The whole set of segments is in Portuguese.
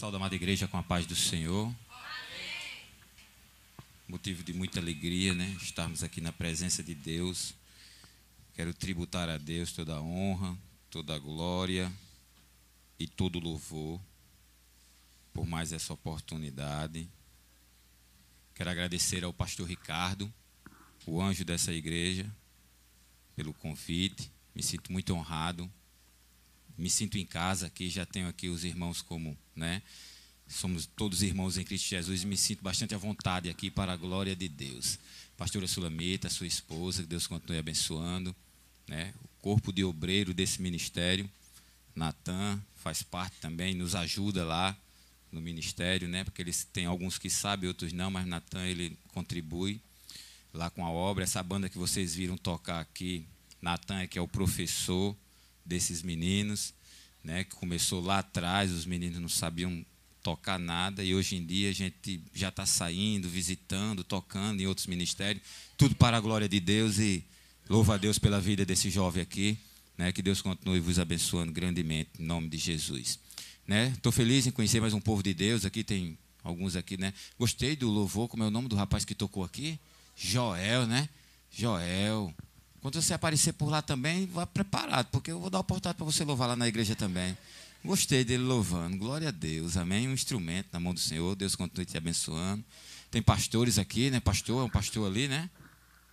Saúde, amada igreja, com a paz do Senhor. Motivo de muita alegria, né? Estarmos aqui na presença de Deus. Quero tributar a Deus toda a honra, toda a glória e todo o louvor por mais essa oportunidade. Quero agradecer ao pastor Ricardo, o anjo dessa igreja, pelo convite. Me sinto muito honrado. Me sinto em casa aqui, já tenho aqui os irmãos como, né? Somos todos irmãos em Cristo Jesus e me sinto bastante à vontade aqui para a glória de Deus. Pastora Sulamita, sua esposa, que Deus continue abençoando, né? O corpo de obreiro desse ministério, Natan, faz parte também, nos ajuda lá no ministério, né? Porque eles têm alguns que sabem, outros não, mas Natan, ele contribui lá com a obra. Essa banda que vocês viram tocar aqui, Natan é que é o professor desses meninos, né, que começou lá atrás, os meninos não sabiam tocar nada, e hoje em dia a gente já está saindo, visitando, tocando em outros ministérios, tudo para a glória de Deus, e louva a Deus pela vida desse jovem aqui, né, que Deus continue vos abençoando grandemente, em nome de Jesus. Estou feliz em conhecer mais um povo de Deus, aqui tem alguns aqui, né? Gostei do louvor, como é o nome do rapaz que tocou aqui? Joel, né? Joel. Quando você aparecer por lá também, vá preparado, porque eu vou dar a oportunidade para você louvar lá na igreja também. Gostei dele louvando, glória a Deus, amém? Um instrumento na mão do Senhor, Deus continue te abençoando. Tem pastores aqui, né? Pastor, é um pastor ali, né?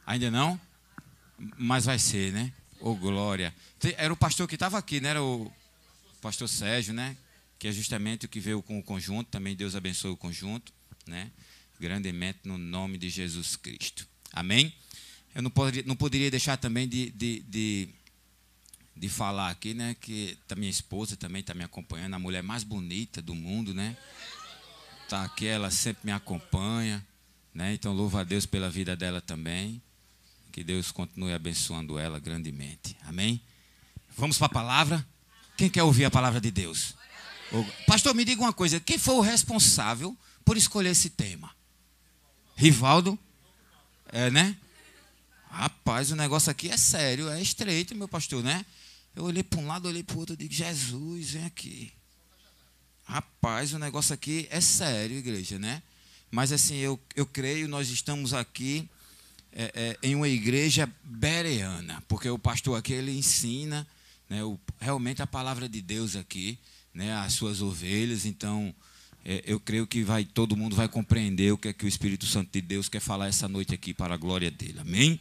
Ainda não? Mas vai ser, né? Ô, glória. Era o pastor que estava aqui, né? Era o pastor Sérgio, né? Que é justamente o que veio com o conjunto, também Deus abençoe o conjunto, né? Grandemente no nome de Jesus Cristo. Amém? Eu não poderia deixar também de falar aqui, né, que a minha esposa também está me acompanhando, a mulher mais bonita do mundo, né? Está aqui, ela sempre me acompanha, né? Então, louvo a Deus pela vida dela também. Que Deus continue abençoando ela grandemente. Amém? Vamos para a palavra? Quem quer ouvir a palavra de Deus? Pastor, me diga uma coisa. Quem foi o responsável por escolher esse tema? Rivaldo? É, né? Rapaz, o negócio aqui é sério, é estreito, meu pastor, né? Eu olhei para um lado, olhei para o outro, eu digo, Jesus, vem aqui. Rapaz, o negócio aqui é sério, igreja, né? Mas assim, eu creio, nós estamos aqui em uma igreja bereana, porque o pastor aqui, ele ensina, né, realmente a palavra de Deus aqui, né, as suas ovelhas. Então, eu creio que todo mundo vai compreender o que é que o Espírito Santo de Deus quer falar essa noite aqui para a glória dele, amém?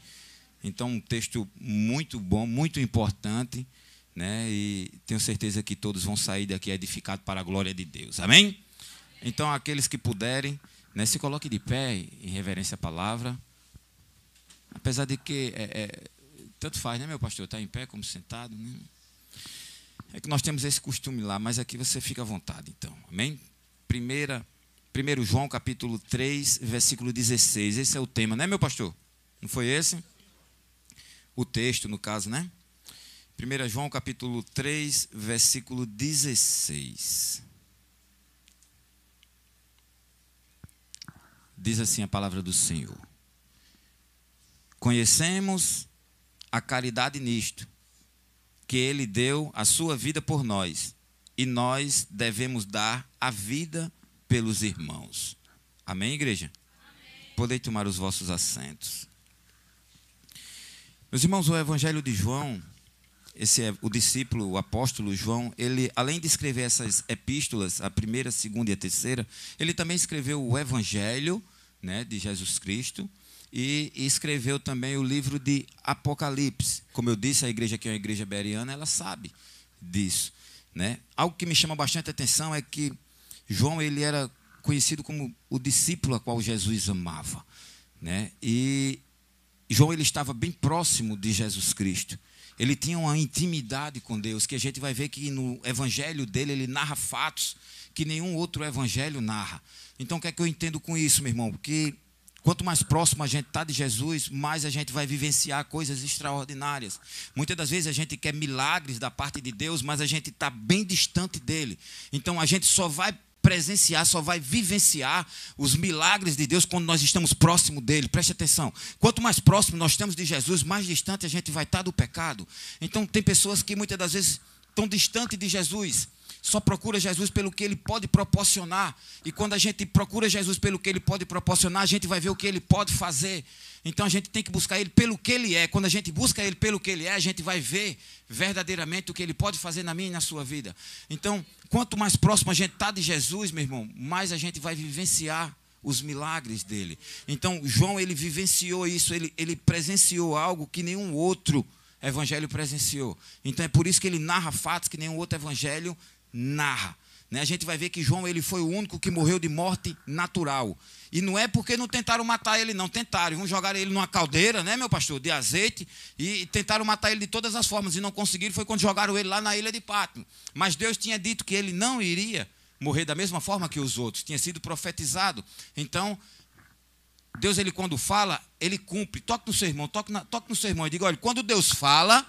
Então, um texto muito bom, muito importante, né? E tenho certeza que todos vão sair daqui edificados para a glória de Deus, amém? Então, aqueles que puderem, né, se coloquem de pé em reverência à palavra, apesar de que tanto faz, né, meu pastor, estar em pé como sentado, né? É que nós temos esse costume lá, mas aqui você fica à vontade, então, amém? 1 João capítulo 3, versículo 16, esse é o tema, né, meu pastor? Não foi esse? O texto, no caso, né? 1 João capítulo 3, versículo 16. Diz assim a palavra do Senhor. Conhecemos a caridade nisto, que Ele deu a sua vida por nós, e nós devemos dar a vida pelos irmãos. Amém, igreja? Amém. Podem tomar os vossos assentos. Meus irmãos, o Evangelho de João, esse é o discípulo, o apóstolo João, ele, além de escrever essas epístolas, a primeira, a segunda e a terceira, ele também escreveu o Evangelho, né, de Jesus Cristo, e escreveu também o livro de Apocalipse. Como eu disse, a igreja que é uma igreja bereana, ela sabe disso, né? Algo que me chama bastante atenção é que João, ele era conhecido como o discípulo a qual Jesus amava, né? E João, ele estava bem próximo de Jesus Cristo. Ele tinha uma intimidade com Deus, que a gente vai ver que no evangelho dele, ele narra fatos que nenhum outro evangelho narra. Então, o que é que eu entendo com isso, meu irmão? Porque quanto mais próximo a gente está de Jesus, mais a gente vai vivenciar coisas extraordinárias. Muitas das vezes a gente quer milagres da parte de Deus, mas a gente está bem distante dele. Então, a gente só vai presenciar, só vai vivenciar os milagres de Deus quando nós estamos próximo dele. Preste atenção. Quanto mais próximo nós estamos de Jesus, mais distante a gente vai estar do pecado. Então, tem pessoas que muitas das vezes estão distantes de Jesus, só procura Jesus pelo que Ele pode proporcionar. E quando a gente procura Jesus pelo que Ele pode proporcionar, a gente vai ver o que Ele pode fazer. Então a gente tem que buscar Ele pelo que Ele é. Quando a gente busca Ele pelo que Ele é, a gente vai ver verdadeiramente o que Ele pode fazer na minha e na sua vida. Então, quanto mais próximo a gente está de Jesus, meu irmão, mais a gente vai vivenciar os milagres dele. Então, João, ele vivenciou isso, ele presenciou algo que nenhum outro evangelho presenciou. Então, é por isso que ele narra fatos que nenhum outro evangelho narra. Né? A gente vai ver que João, ele foi o único que morreu de morte natural. E não é porque não tentaram matar ele, não. Tentaram. Vão jogar ele numa caldeira, né, meu pastor, de azeite, e tentaram matar ele de todas as formas, e não conseguiram. Foi quando jogaram ele lá na ilha de Patmos. Mas Deus tinha dito que ele não iria morrer da mesma forma que os outros. Tinha sido profetizado. Então, Deus, ele quando fala, ele cumpre. Toque no seu irmão, toque no seu irmão e diga, olha, quando Deus fala,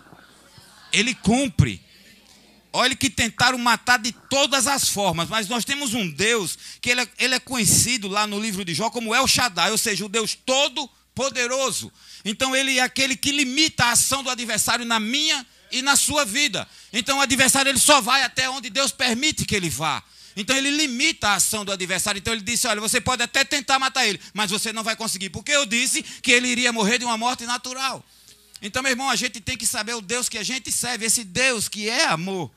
ele cumpre. Olha que tentaram matar de todas as formas, mas nós temos um Deus que ele é conhecido lá no livro de Jó como El Shaddai, ou seja, o Deus todo-poderoso. Então ele é aquele que limita a ação do adversário na minha e na sua vida. Então o adversário ele só vai até onde Deus permite que ele vá. Então ele limita a ação do adversário. Então ele disse, olha, você pode até tentar matar ele, mas você não vai conseguir, porque eu disse que ele iria morrer de uma morte natural. Então, meu irmão, a gente tem que saber o Deus que a gente serve, esse Deus que é amor.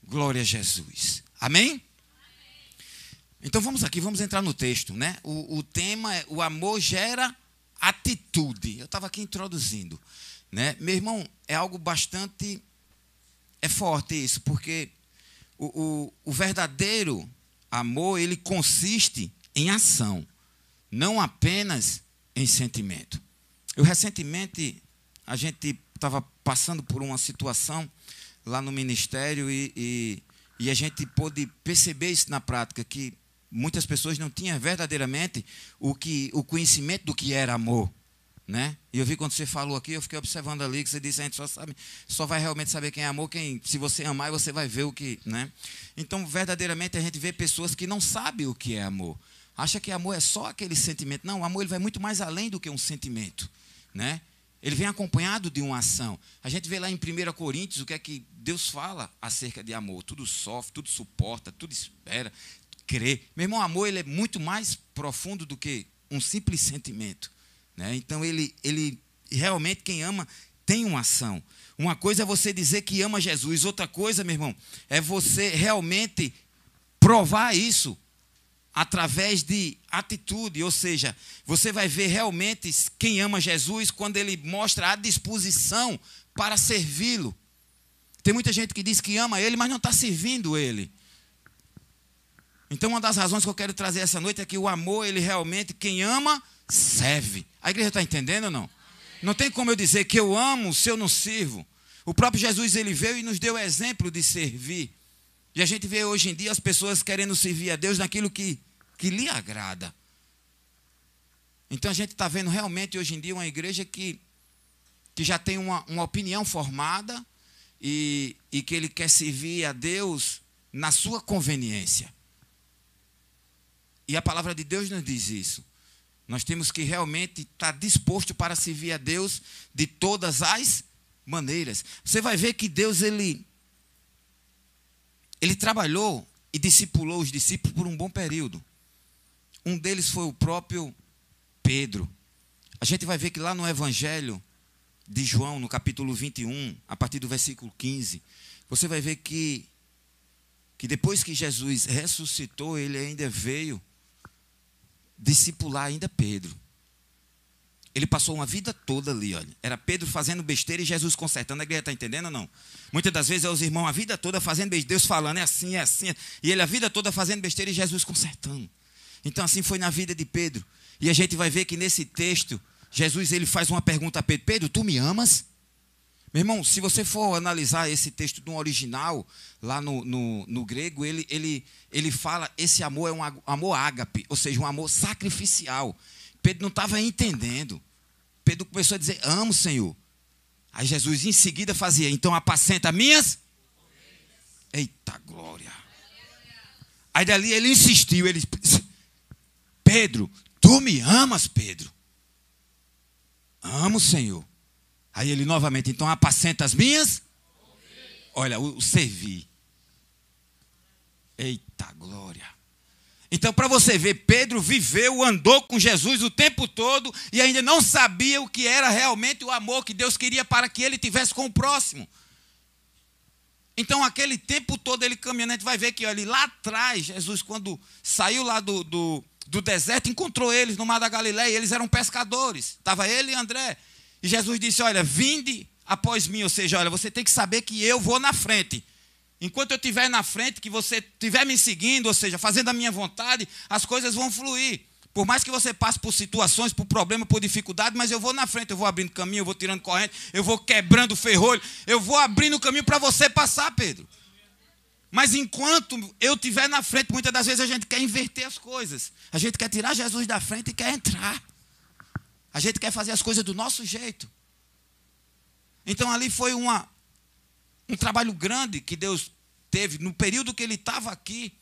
Glória a Jesus. Amém? Então vamos aqui, vamos entrar no texto, né? O tema é, o amor gera atitude. Eu estava aqui introduzindo, né? Meu irmão, é algo bastante, é forte isso, porque o verdadeiro amor, ele consiste em ação, não apenas em sentimento. Eu recentemente, a gente estava passando por uma situação lá no ministério e a gente pôde perceber isso na prática, que muitas pessoas não tinham verdadeiramente o conhecimento do que era amor, né? E eu vi quando você falou aqui, eu fiquei observando ali, que você disse, a gente só vai realmente saber quem é amor, se você amar, você vai ver o que, né? Então, verdadeiramente, a gente vê pessoas que não sabem o que é amor. Acha que amor é só aquele sentimento. Não, o amor ele vai muito mais além do que um sentimento, né? Ele vem acompanhado de uma ação. A gente vê lá em 1 Coríntios o que é que Deus fala acerca de amor. Tudo sofre, tudo suporta, tudo espera, crê. Meu irmão, o amor ele é muito mais profundo do que um simples sentimento, né? Então, ele realmente, quem ama, tem uma ação. Uma coisa é você dizer que ama Jesus. Outra coisa, meu irmão, é você realmente provar isso através de atitude, ou seja, você vai ver realmente quem ama Jesus quando ele mostra a disposição para servi-lo. Tem muita gente que diz que ama ele, mas não está servindo ele. Então, uma das razões que eu quero trazer essa noite é que o amor, ele realmente, quem ama, serve. A igreja está entendendo ou não? Não tem como eu dizer que eu amo se eu não sirvo. O próprio Jesus, ele veio e nos deu exemplo de servir. E a gente vê hoje em dia as pessoas querendo servir a Deus naquilo que lhe agrada. Então a gente está vendo realmente hoje em dia uma igreja que já tem uma opinião formada e que ele quer servir a Deus na sua conveniência. E a palavra de Deus nos diz isso. Nós temos que realmente estar disposto para servir a Deus de todas as maneiras. Você vai ver que Deus, ele trabalhou e discipulou os discípulos por um bom período. Um deles foi o próprio Pedro. A gente vai ver que lá no Evangelho de João, no capítulo 21, a partir do versículo 15, você vai ver que depois que Jesus ressuscitou, ele ainda veio discipular ainda Pedro. Ele passou uma vida toda ali, olha. Era Pedro fazendo besteira e Jesus consertando. A igreja está entendendo ou não? Muitas das vezes é os irmãos a vida toda fazendo besteira, Deus falando, é assim, é assim. E ele a vida toda fazendo besteira e Jesus consertando. Então assim foi na vida de Pedro. E a gente vai ver que nesse texto, Jesus ele faz uma pergunta a Pedro. Pedro, tu me amas? Meu irmão, se você for analisar esse texto no original, lá no grego, ele fala, esse amor é um amor ágape, ou seja, um amor sacrificial. Pedro não estava entendendo. Pedro começou a dizer, amo, Senhor. Aí Jesus em seguida fazia, então apacenta minhas. Eita glória. Aí dali ele insistiu, ele disse, Pedro, tu me amas, Pedro? Amo, Senhor. Aí ele novamente, então apacenta as minhas. Olha, o servir. Eita glória. Então, para você ver, Pedro viveu, andou com Jesus o tempo todo e ainda não sabia o que era realmente o amor que Deus queria para que ele tivesse com o próximo. Então, aquele tempo todo ele caminhando, a gente vai ver que ali lá atrás, Jesus, quando saiu lá do deserto, encontrou eles no mar da Galileia, eles eram pescadores. Estava ele e André. E Jesus disse, olha, vinde após mim, ou seja, olha, você tem que saber que eu vou na frente. Enquanto eu estiver na frente, que você estiver me seguindo, ou seja, fazendo a minha vontade, as coisas vão fluir. Por mais que você passe por situações, por problemas, por dificuldade, mas eu vou na frente, eu vou abrindo caminho, eu vou tirando corrente, eu vou quebrando o ferrolho, eu vou abrindo o caminho para você passar, Pedro. Mas enquanto eu estiver na frente, muitas das vezes a gente quer inverter as coisas. A gente quer tirar Jesus da frente e quer entrar. A gente quer fazer as coisas do nosso jeito. Então ali foi um trabalho grande que Deus teve no período que ele estava aqui,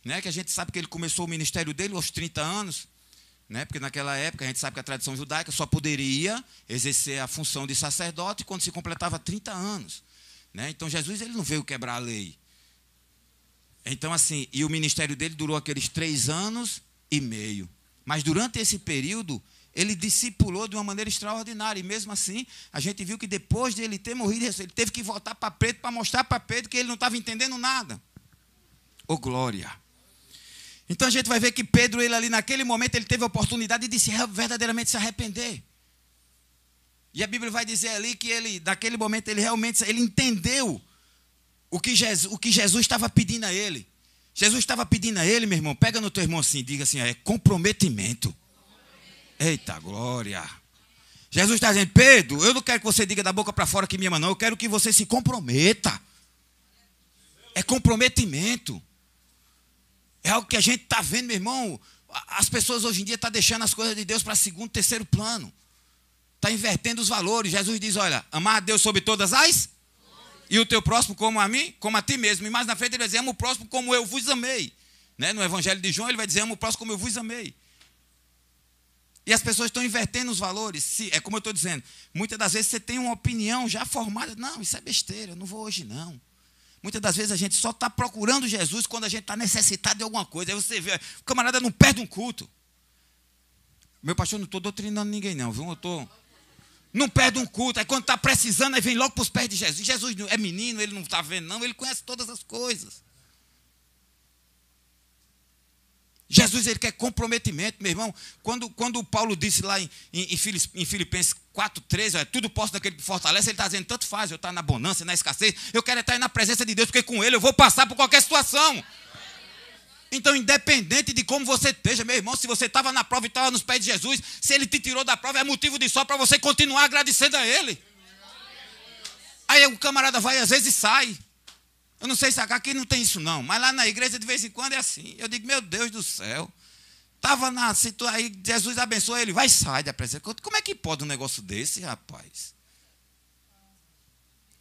né, que a gente sabe que ele começou o ministério dele aos 30 anos, né, porque naquela época a gente sabe que a tradição judaica só poderia exercer a função de sacerdote quando se completava 30 anos. Né? Então Jesus ele não veio quebrar a lei. Então assim, e o ministério dele durou aqueles 3 anos e meio. Mas durante esse período, ele discipulou de uma maneira extraordinária. E mesmo assim, a gente viu que depois de ele ter morrido, ele teve que voltar para Pedro para mostrar para Pedro que ele não estava entendendo nada. Oh, glória! Então a gente vai ver que Pedro, ele ali naquele momento, ele teve a oportunidade de verdadeiramente se arrepender. E a Bíblia vai dizer ali que ele, naquele momento, ele realmente ele entendeu o que Jesus estava pedindo a ele. Jesus estava pedindo a ele, meu irmão, pega no teu irmão assim, diga assim, é comprometimento. Eita glória. Jesus está dizendo, Pedro, eu não quero que você diga da boca para fora que me ama, não. Eu quero que você se comprometa. É comprometimento. É algo que a gente está vendo, meu irmão. As pessoas hoje em dia estão deixando as coisas de Deus para segundo, terceiro plano. Está invertendo os valores. Jesus diz, olha, amar a Deus sobre todas as... E o teu próximo como a mim, como a ti mesmo. E mais na frente ele vai dizer, ama o próximo como eu vos amei. Né? No Evangelho de João ele vai dizer, ama o próximo como eu vos amei. E as pessoas estão invertendo os valores. É como eu estou dizendo, muitas das vezes você tem uma opinião já formada. Não, isso é besteira, eu não vou hoje não. Muitas das vezes a gente só está procurando Jesus quando a gente está necessitado de alguma coisa. Aí você vê, o camarada não perde um culto. Meu pastor, não estou doutrinando ninguém não, viu? Não perde um culto. Aí quando está precisando, aí vem logo para os pés de Jesus. Jesus é menino, ele não está vendo não, ele conhece todas as coisas. Jesus, ele quer comprometimento, meu irmão. Quando Paulo disse lá em Filipenses 4:13, tudo posso daquele que fortalece, ele está dizendo, tanto faz, eu estou na bonança, na escassez, eu quero estar aí na presença de Deus, porque com ele eu vou passar por qualquer situação. Então, independente de como você esteja, meu irmão, se você estava na prova e estava nos pés de Jesus, se ele te tirou da prova, é motivo de só para você continuar agradecendo a ele. Aí o camarada vai, às vezes sai. Eu não sei se aqui não tem isso não, mas lá na igreja de vez em quando é assim. Eu digo, meu Deus do céu. Estava na situação, aí Jesus abençoa ele, vai, sai da presença. Como é que pode um negócio desse, rapaz?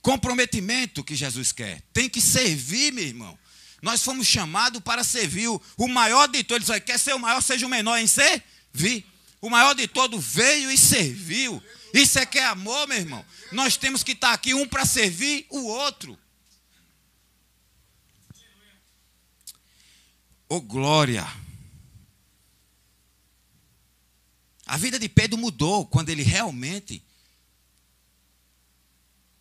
Comprometimento que Jesus quer. Tem que servir, meu irmão. Nós fomos chamados para servir o maior de todos. Ele quer ser o maior, seja o menor em servir. O maior de todos veio e serviu. Isso é que é amor, meu irmão. Nós temos que estar aqui um para servir o outro. Oh, glória! A vida de Pedro mudou quando ele realmente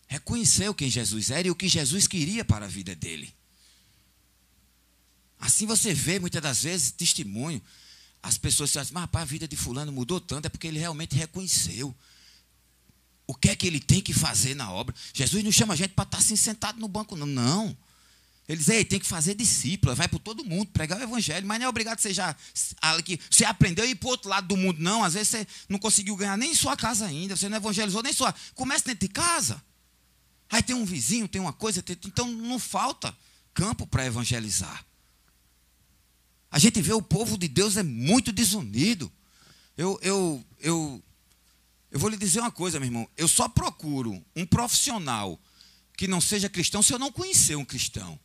reconheceu quem Jesus era e o que Jesus queria para a vida dele. Assim você vê, muitas das vezes, testemunho. As pessoas dizem, mas rapaz, a vida de fulano mudou tanto, é porque ele realmente reconheceu o que é que ele tem que fazer na obra. Jesus não chama a gente para estar assim sentado no banco, não. Ele diz, tem que fazer discípulo, vai para todo mundo, pregar o evangelho, mas não é obrigado você aprendeu a ir para o outro lado do mundo, não. Às vezes você não conseguiu ganhar nem em sua casa ainda, você não evangelizou nem sua. Comece dentro de casa. Aí tem um vizinho, tem uma coisa, então não falta campo para evangelizar. A gente vê o povo de Deus é muito desunido. Eu vou lhe dizer uma coisa, meu irmão. Eu só procuro um profissional que não seja cristão se eu não conhecer um cristão.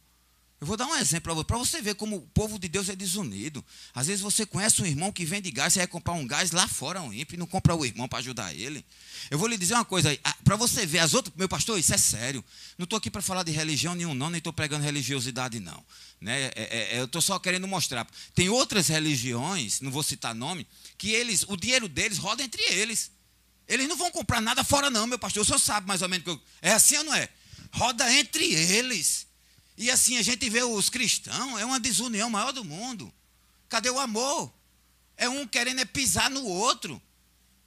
Eu vou dar um exemplo para você ver como o povo de Deus é desunido. Às vezes você conhece um irmão que vende gás, você vai comprar um gás lá fora, um ímpio, e não compra o irmão para ajudar ele. Eu vou lhe dizer uma coisa, para você ver as outras... Meu pastor, isso é sério. Não estou aqui para falar de religião nenhum, não, nem estou pregando religiosidade, não. Né? Eu estou só querendo mostrar. Tem outras religiões, não vou citar nome, que eles, o dinheiro deles roda entre eles. Eles não vão comprar nada fora, não, meu pastor. O senhor sabe mais ou menos que é assim ou não é? Roda entre eles. E assim a gente vê os cristãos, é uma desunião maior do mundo. Cadê o amor? É um querendo pisar no outro.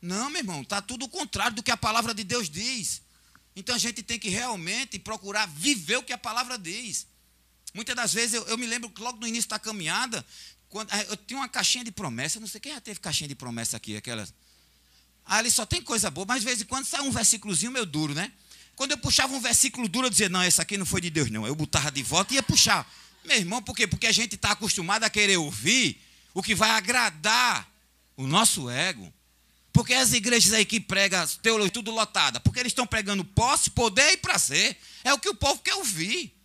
Não, meu irmão, está tudo o contrário do que a palavra de Deus diz. Então a gente tem que realmente procurar viver o que a palavra diz. Muitas das vezes, eu me lembro que logo no início da caminhada, quando eu tinha uma caixinha de promessa, não sei quem já teve caixinha de promessa aqui, aquelas. Ali só tem coisa boa, mas de vez em quando sai um versículozinho meio duro, né? Quando eu puxava um versículo duro, eu dizia, não, esse aqui não foi de Deus, não. Eu botava de volta e ia puxar. Meu irmão, por quê? Porque a gente está acostumado a querer ouvir o que vai agradar o nosso ego. Porque as igrejas aí que pregam teologia tudo lotada, porque eles estão pregando posse, poder e prazer. É o que o povo quer ouvir.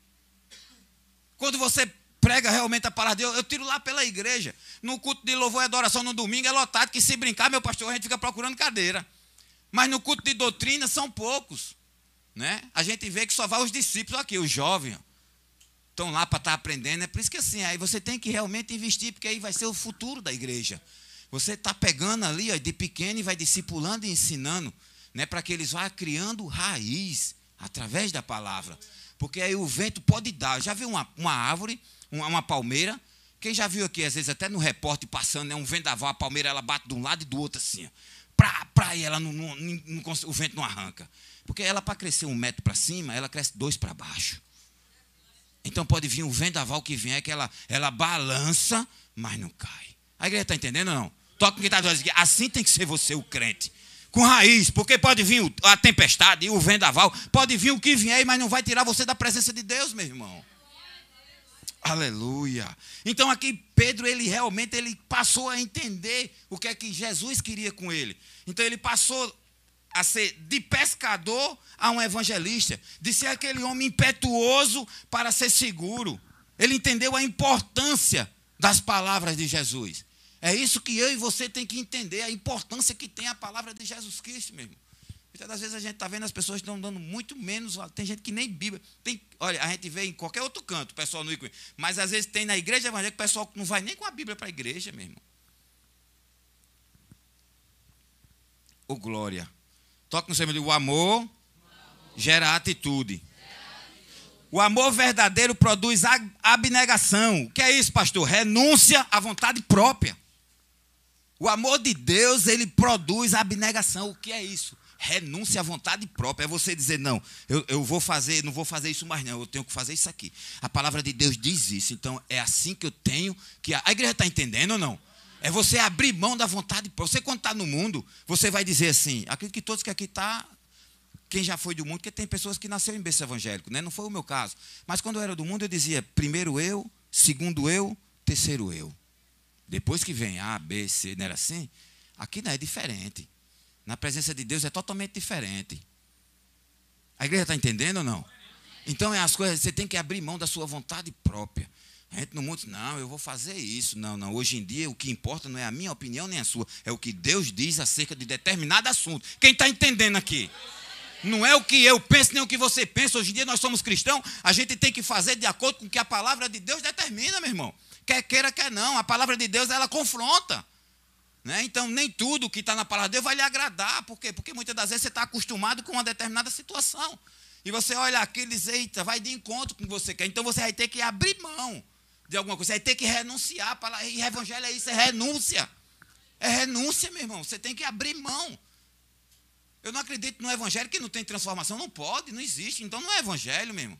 Quando você prega realmente a palavra de Deus, eu tiro lá pela igreja. No culto de louvor e adoração no domingo é lotado, que se brincar, meu pastor, a gente fica procurando cadeira. Mas no culto de doutrina são poucos. Né? A gente vê que só vai os discípulos aqui, os jovens. Estão lá para estar aprendendo. É por isso que assim, aí você tem que realmente investir, porque aí vai ser o futuro da igreja. Você está pegando ali, ó, de pequeno e vai discipulando e ensinando, né, para que eles vá criando raiz através da palavra. Porque aí o vento pode dar. Já viu uma árvore, uma palmeira? Quem já viu aqui, às vezes até no repórter passando, né, um vendaval, a palmeira ela bate de um lado e do outro assim. E ela o vento não arranca. Porque ela, para crescer 1 metro para cima, ela cresce 2 para baixo. Então pode vir um vendaval que vem, é que ela balança, mas não cai. A igreja está entendendo ou não? Toca com quem está dizendo, assim tem que ser você, o crente. Com raiz, porque pode vir a tempestade e o vendaval, pode vir o que vier, mas não vai tirar você da presença de Deus, meu irmão. Aleluia. Então aqui Pedro, ele passou a entender o que é que Jesus queria com ele. Então ele passou a ser de pescador a um evangelista, de ser aquele homem impetuoso para ser seguro. Ele entendeu a importância das palavras de Jesus. É isso que eu e você tem que entender, a importância que tem a palavra de Jesus Cristo, meu irmão. Muitas das vezes a gente está vendo as pessoas estão dando muito menos, tem gente que nem Bíblia. Olha, a gente vê em qualquer outro canto, o pessoal não ir, mas às vezes tem na igreja evangélica, o pessoal não vai nem com a Bíblia para a igreja, meu irmão. Ô glória. Toca no seu meio, o amor gera atitude. O amor verdadeiro produz abnegação. O que é isso, pastor? Renúncia à vontade própria. O amor de Deus, ele produz abnegação. O que é isso? Renúncia à vontade própria. É você dizer, não, eu vou fazer, não vou fazer isso mais não, eu tenho que fazer isso aqui. A palavra de Deus diz isso. Então, é assim que eu tenho que... A igreja está entendendo ou não? É você abrir mão da vontade própria. Você, quando está no mundo, você vai dizer assim, acredito que todos que aqui estão... Quem já foi do mundo, porque tem pessoas que nasceram em berço evangélico, né? Não foi o meu caso. Mas quando eu era do mundo, eu dizia, primeiro eu, segundo eu, terceiro eu. Depois que vem A, B, C, não era assim? Aqui não é diferente. Na presença de Deus é totalmente diferente. A igreja está entendendo ou não? Então, as coisas, você tem que abrir mão da sua vontade própria. A gente no mundo, não, eu vou fazer isso. Não. Hoje em dia, o que importa não é a minha opinião nem a sua. É o que Deus diz acerca de determinado assunto. Quem está entendendo aqui? Não é o que eu penso, nem o que você pensa. Hoje em dia nós somos cristãos, a gente tem que fazer de acordo com o que a palavra de Deus determina, meu irmão. Quer queira, quer não. A palavra de Deus, ela confronta. Né? Então, nem tudo que está na palavra de Deus vai lhe agradar. Por quê? Porque muitas das vezes você está acostumado com uma determinada situação. E você olha aquilo e diz, eita, vai de encontro com o que você quer. Então, você vai ter que abrir mão de alguma coisa. Você vai ter que renunciar. E evangelho é isso, é renúncia. É renúncia, meu irmão. Você tem que abrir mão. Eu não acredito no evangelho que não tem transformação. Não pode, não existe. Então não é evangelho mesmo.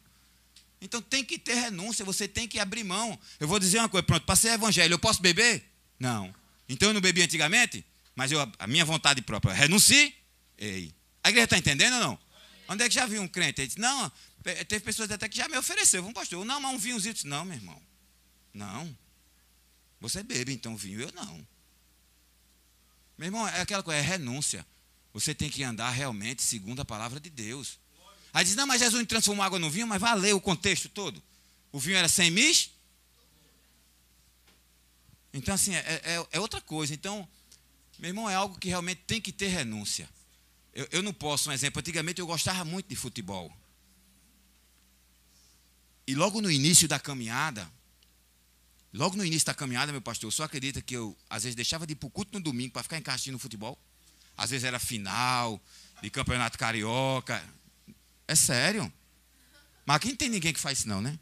Então tem que ter renúncia, você tem que abrir mão. Eu vou dizer uma coisa, pronto, para ser evangelho, eu posso beber? Não. Então eu não bebi antigamente, mas a minha vontade própria, renuncie. Ei. A igreja está entendendo ou não? Onde é que já viu um crente? Ele disse, não, teve pessoas até que já me ofereceram, um pastor, não, mas um vinhozinho. Disse, não, meu irmão, não. Você bebe então vinho, eu não. Meu irmão, é aquela coisa, é renúncia. Você tem que andar realmente segundo a palavra de Deus. Aí diz, não, mas Jesus transformou água no vinho, mas vai ler o contexto todo. O vinho era sem mis? Então, assim, é outra coisa. Então, meu irmão, é algo que realmente tem que ter renúncia. Eu não posso, um exemplo, antigamente eu gostava muito de futebol. E logo no início da caminhada, meu pastor, o senhor acredita que eu, às vezes, deixava de ir para o culto no domingo para ficar em casa assistindo futebol? Às vezes era final de campeonato carioca. É sério. Mas aqui não tem ninguém que faz isso não, né?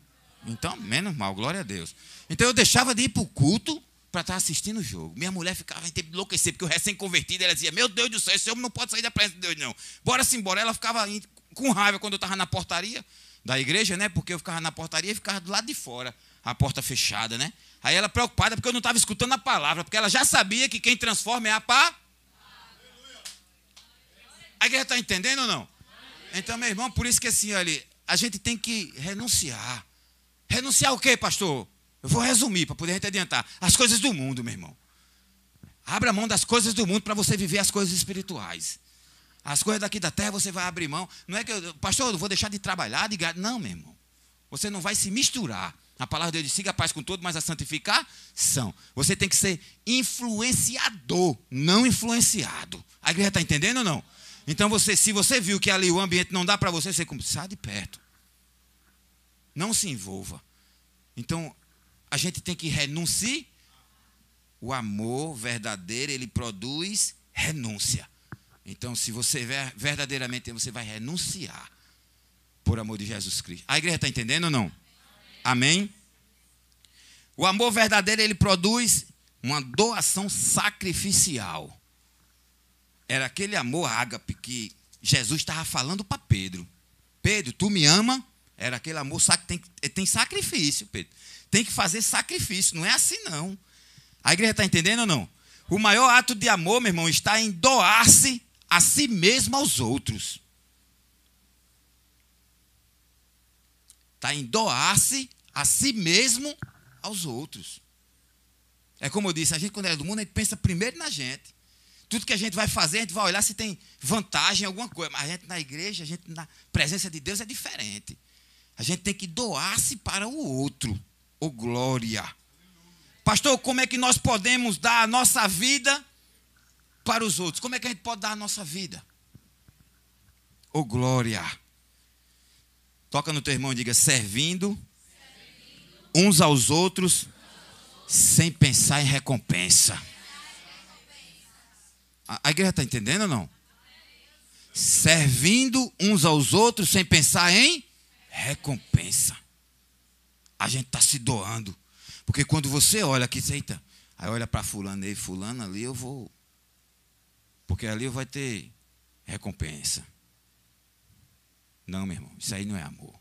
Então, menos mal, glória a Deus. Então eu deixava de ir para o culto para estar assistindo o jogo. Minha mulher ficava em tempo de enlouquecer, porque o recém-convertido, ela dizia, meu Deus do céu, esse homem não pode sair da presença de Deus, não. Bora-se embora. Ela ficava com raiva quando eu estava na portaria da igreja, né? Porque eu ficava na portaria e ficava do lado de fora, a porta fechada, né? Aí ela preocupada porque eu não estava escutando a palavra, porque ela já sabia que quem transforma é a pá. A igreja está entendendo ou não? Então, meu irmão, por isso que assim, olha, a gente tem que renunciar. Renunciar o quê, pastor? Eu vou resumir para poder a gente adiantar. As coisas do mundo, meu irmão. Abra mão das coisas do mundo para você viver as coisas espirituais. As coisas daqui da terra você vai abrir mão. Não é que, pastor, eu vou deixar de trabalhar, não, meu irmão. Você não vai se misturar. A palavra de Deus diz, siga a paz com todo, mas a santificação. Você tem que ser influenciador, não influenciado. A igreja está entendendo ou não? Então, se você viu que ali o ambiente não dá para você, você sai de perto. Não se envolva. Então, a gente tem que renunciar. O amor verdadeiro, ele produz renúncia. Então, se você verdadeiramente, você vai renunciar por amor de Jesus Cristo. A igreja está entendendo ou não? Amém? O amor verdadeiro, ele produz uma doação sacrificial. Era aquele amor ágape que Jesus estava falando para Pedro. Pedro, tu me ama? Era aquele amor que tem sacrifício, Pedro. Tem que fazer sacrifício, não é assim não. A igreja está entendendo ou não? O maior ato de amor, meu irmão, está em doar-se a si mesmo aos outros. Está em doar-se a si mesmo aos outros. É como eu disse, a gente quando é do mundo, a gente pensa primeiro na gente. Tudo que a gente vai fazer, a gente vai olhar se tem vantagem em alguma coisa. Mas a gente na igreja, a gente na presença de Deus é diferente. A gente tem que doar-se para o outro. Ô glória! Pastor, como é que nós podemos dar a nossa vida para os outros? Como é que a gente pode dar a nossa vida? Ô glória! Toca no teu irmão e diga, servindo uns aos outros, sem pensar em recompensa. A igreja está entendendo ou não? Servindo uns aos outros, sem pensar em recompensa. A gente está se doando. Porque quando você olha aqui, eita, aí olha para fulano e fulano, ali eu vou. Porque ali eu vou ter recompensa. Não, meu irmão, isso aí não é amor.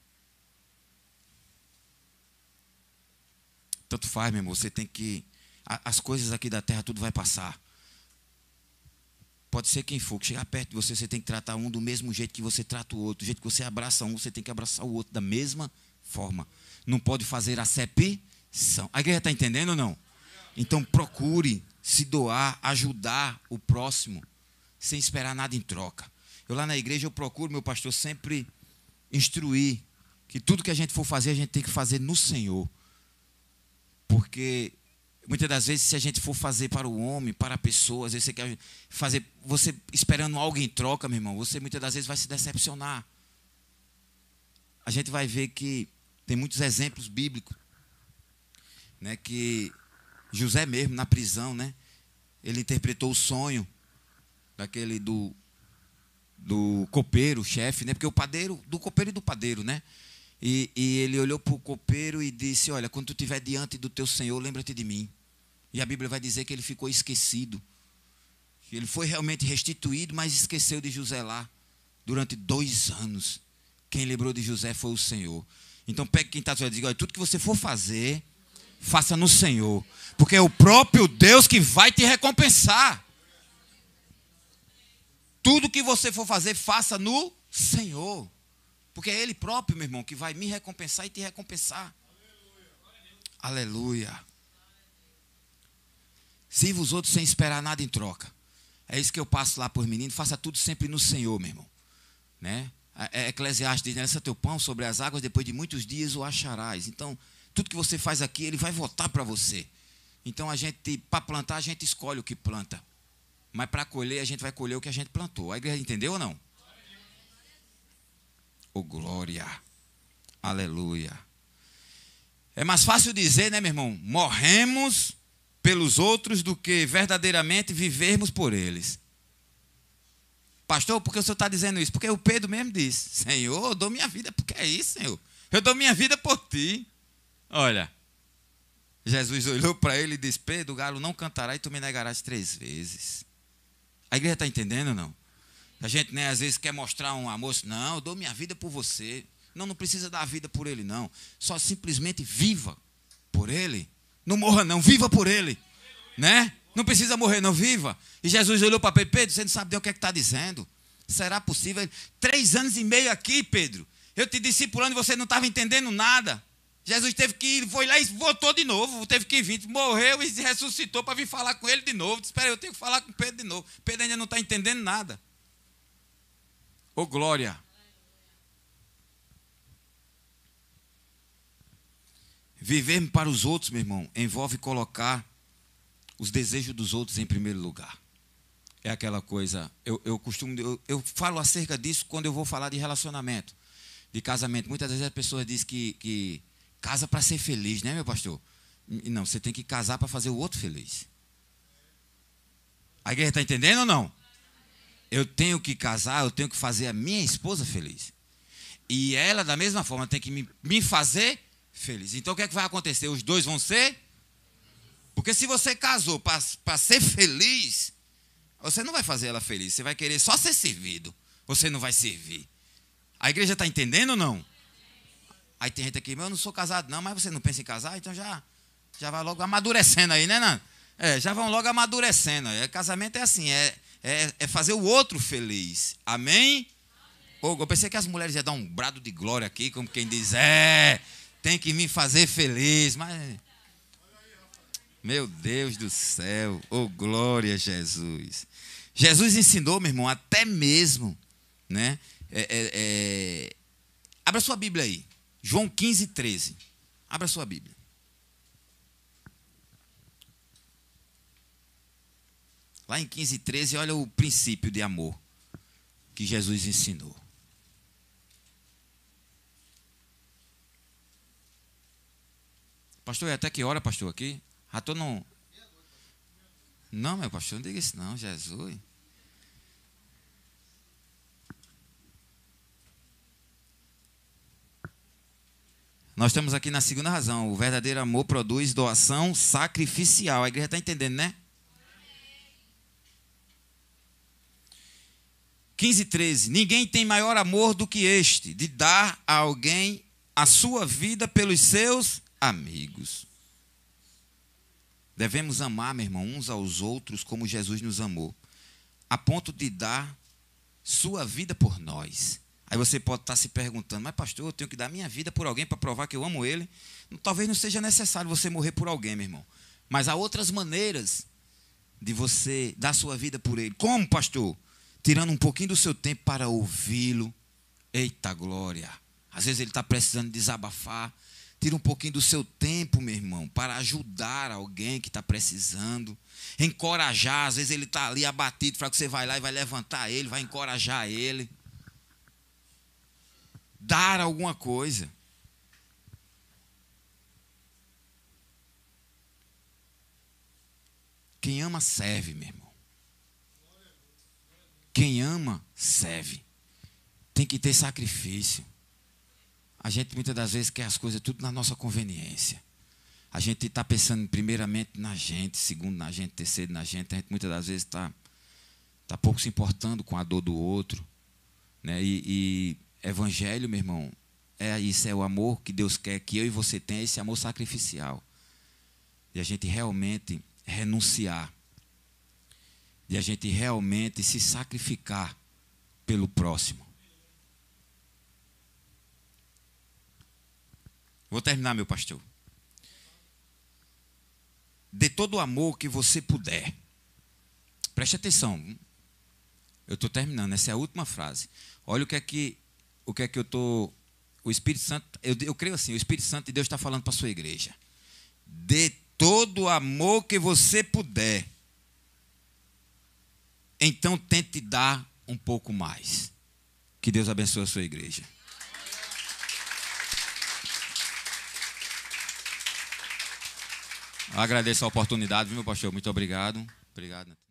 Tanto faz, meu irmão, você tem que... As coisas aqui da terra, tudo vai passar. Pode ser quem for, que chegar perto de você, você tem que tratar um do mesmo jeito que você trata o outro. Do jeito que você abraça um, você tem que abraçar o outro da mesma forma. Não pode fazer acepção. A igreja está entendendo ou não? Então procure se doar, ajudar o próximo, sem esperar nada em troca. Eu lá na igreja, eu procuro, meu pastor, sempre instruir que tudo que a gente for fazer, a gente tem que fazer no Senhor. Porque muitas das vezes, se a gente for fazer para o homem, para a pessoa, às vezes você quer fazer, você esperando algo em troca, meu irmão, você muitas das vezes vai se decepcionar. A gente vai ver que tem muitos exemplos bíblicos, né, que José mesmo, na prisão, né, ele interpretou o sonho daquele do copeiro, chefe, né, porque o padeiro, do copeiro e do padeiro, né, e ele olhou para o copeiro e disse, olha, quando tu estiver diante do teu Senhor, lembra-te de mim. E a Bíblia vai dizer que ele ficou esquecido. Ele foi realmente restituído, mas esqueceu de José lá durante 2 anos. Quem lembrou de José foi o Senhor. Então pegue quem está dizendo, diga, olha, tudo que você for fazer, faça no Senhor. Porque é o próprio Deus que vai te recompensar. Tudo que você for fazer, faça no Senhor. Porque é Ele próprio, meu irmão, que vai me recompensar e te recompensar. Aleluia. Sirva os outros sem esperar nada em troca. É isso que eu passo lá para os meninos. Faça tudo sempre no Senhor, meu irmão. Né? Eclesiastes diz, lança teu pão sobre as águas, depois de muitos dias o acharás. Então, tudo que você faz aqui, ele vai voltar para você. Então, para plantar, a gente escolhe o que planta. Mas para colher, a gente vai colher o que a gente plantou. A igreja entendeu ou não? Oh, glória. Aleluia. É mais fácil dizer, né, meu irmão? Morremos pelos outros do que verdadeiramente vivermos por eles. Pastor, por que o senhor está dizendo isso? Porque o Pedro mesmo disse, Senhor, eu dou minha vida, porque é isso, Senhor. Eu dou minha vida por ti. Olha, Jesus olhou para ele e disse, Pedro, o galo não cantará e tu me negarás 3 vezes. A igreja está entendendo ou não? A gente, né, às vezes quer mostrar um amor, não, eu dou minha vida por você. Não precisa dar a vida por ele, não. Só simplesmente viva por ele. Não morra, não, viva por ele. Né? Não precisa morrer, não, viva. E Jesus olhou para Pedro, Pedro, você não sabe nem o que está dizendo. Será possível? 3 anos e meio aqui, Pedro. Eu te discipulando e você não estava entendendo nada. Jesus teve que ir, foi lá e voltou de novo. Teve que vir, morreu e ressuscitou para vir falar com ele de novo. Espera, eu tenho que falar com Pedro de novo. Pedro ainda não está entendendo nada. Ô, glória. Viver para os outros, meu irmão, envolve colocar os desejos dos outros em primeiro lugar. É aquela coisa, eu falo acerca disso quando eu vou falar de relacionamento, de casamento. Muitas vezes as pessoas dizem que casa para ser feliz, né, meu pastor? Não, você tem que casar para fazer o outro feliz. A igreja está entendendo ou não? Eu tenho que casar, eu tenho que fazer a minha esposa feliz. E ela, da mesma forma, tem que me fazer feliz. Então, o que é que vai acontecer? Os dois vão ser... Porque se você casou para ser feliz, você não vai fazer ela feliz. Você vai querer só ser servido. Você não vai servir. A igreja está entendendo ou não? Aí tem gente aqui, eu não sou casado não, mas você não pensa em casar? Então já vai logo amadurecendo aí, né, Nando? Já vão logo amadurecendo. Casamento é assim, é fazer o outro feliz. Amém? Eu pensei que as mulheres iam dar um brado de glória aqui, como quem diz, tem que me fazer feliz, mas... Meu Deus do céu, glória a Jesus. Jesus ensinou, meu irmão, até mesmo, né? Abra sua Bíblia aí, João 15, 13. Abra sua Bíblia. Lá em 15, 13, olha o princípio de amor que Jesus ensinou. Pastor, é até que hora, pastor, aqui? Já estou no... Não, meu pastor, não diga isso não, Jesus. Nós estamos aqui na segunda razão. O verdadeiro amor produz doação sacrificial. A igreja está entendendo, né? 15, 13. Ninguém tem maior amor do que este, de dar a alguém a sua vida pelos seus amigos. Devemos amar, meu irmão, uns aos outros como Jesus nos amou, a ponto de dar sua vida por nós. Aí você pode estar se perguntando, mas pastor, eu tenho que dar minha vida por alguém para provar que eu amo ele? Talvez não seja necessário você morrer por alguém, meu irmão. Mas há outras maneiras de você dar sua vida por ele. Como, pastor? Tirando um pouquinho do seu tempo para ouvi-lo. Eita glória! Às vezes ele está precisando desabafar. Tira um pouquinho do seu tempo, meu irmão, para ajudar alguém que está precisando. Encorajar, às vezes ele está ali abatido, para que você vai lá e vai levantar ele, vai encorajar ele. Dar alguma coisa. Quem ama, serve, meu irmão. Quem ama, serve. Tem que ter sacrifício. A gente muitas das vezes quer as coisas tudo na nossa conveniência. A gente está pensando primeiramente na gente, segundo na gente, terceiro na gente. A gente muitas das vezes está pouco se importando com a dor do outro. Né? E evangelho, meu irmão, é isso, é o amor que Deus quer que eu e você tenha, esse amor sacrificial. E a gente realmente renunciar. E a gente realmente se sacrificar pelo próximo. Vou terminar, meu pastor. Dê todo o amor que você puder. Preste atenção. Eu estou terminando, essa é a última frase. Olha o que é que o que é que eu estou... O Espírito Santo, eu creio assim, o Espírito Santo de Deus está falando para a sua igreja. Dê todo o amor que você puder. Então tente dar um pouco mais. Que Deus abençoe a sua igreja. Eu agradeço a oportunidade, viu, meu pastor? Muito obrigado. Obrigado.